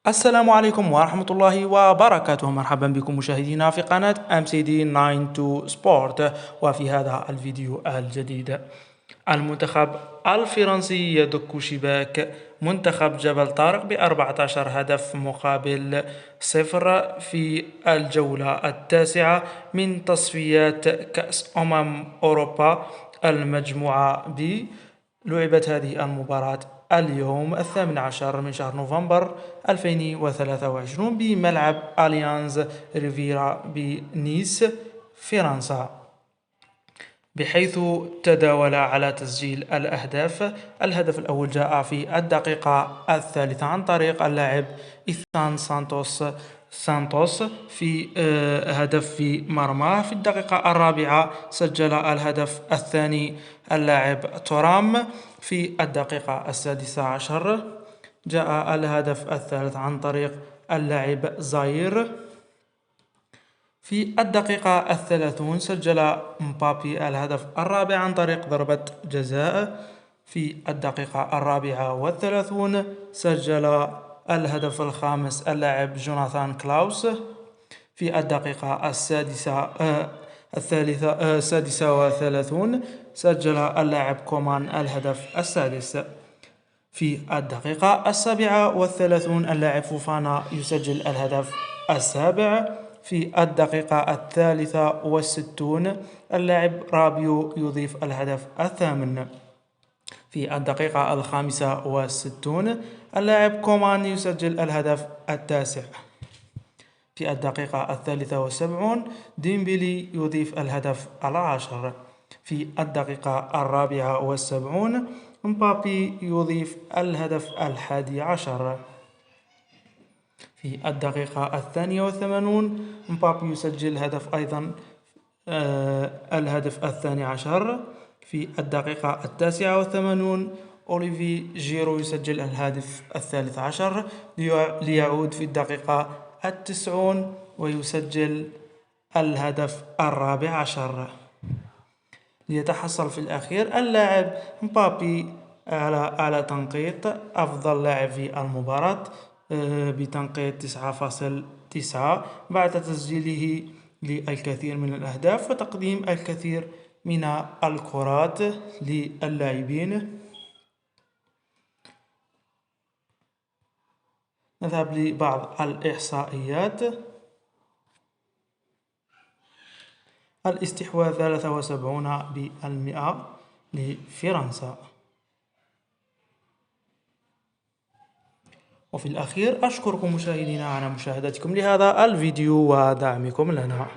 السلام عليكم ورحمة الله وبركاته. مرحبا بكم مشاهدينا في قناة MCD92 سبورت. وفي هذا الفيديو الجديد، المنتخب الفرنسي يدك شباك منتخب جبل طارق ب14 هدف مقابل 0 في الجولة التاسعة من تصفيات كأس أوروبا المجموعة B. لعبت هذه المباراة اليوم 18 من شهر نوفمبر 2023 بملعب أليانز ريفيرا بنيس فرنسا، بحيث تداول على تسجيل الأهداف. الهدف الأول جاء في الدقيقة الثالثة عن طريق اللاعب إيثان سانتوس في هدف في مرماه. في الدقيقة الرابعة سجل الهدف الثاني اللاعب تورام. في الدقيقة السادسة عشر جاء الهدف الثالث عن طريق اللاعب زاير. في الدقيقة 30 سجل مبابي الهدف الرابع عن طريق ضربة جزاء. في الدقيقة 34 سجل الهدف الخامس اللاعب جوناثان كلاوس. في الدقيقة السادسة والثلاثون سجل اللاعب كومان الهدف السادس. في الدقيقة 37 اللاعب فوفانا يسجل الهدف السابع. في الدقيقة 63 اللاعب رابيو يضيف الهدف الثامن. في الدقيقة 65 اللاعب كومان يسجل الهدف التاسع. في الدقيقة 73 ديمبلي يضيف الهدف العاشر. في الدقيقة 74 مبابي يضيف الهدف 11. في الدقيقة 82 مبابي يسجل الهدف أيضا الهدف 12. في الدقيقة 89 أوليفي جيرو يسجل الهدف 13 ليعود في الدقيقة 90 ويسجل الهدف 14، ليتحصل في الأخير اللاعب مبابي على تنقيط أفضل لاعب في المباراة بتنقيط 9.9 بعد تسجيله للكثير من الأهداف وتقديم الكثير من الكرات للاعبين. نذهب لبعض الإحصائيات. الاستحواذ 73% لفرنسا. وفي الأخير أشكركم مشاهدينا على مشاهدتكم لهذا الفيديو ودعمكم لنا.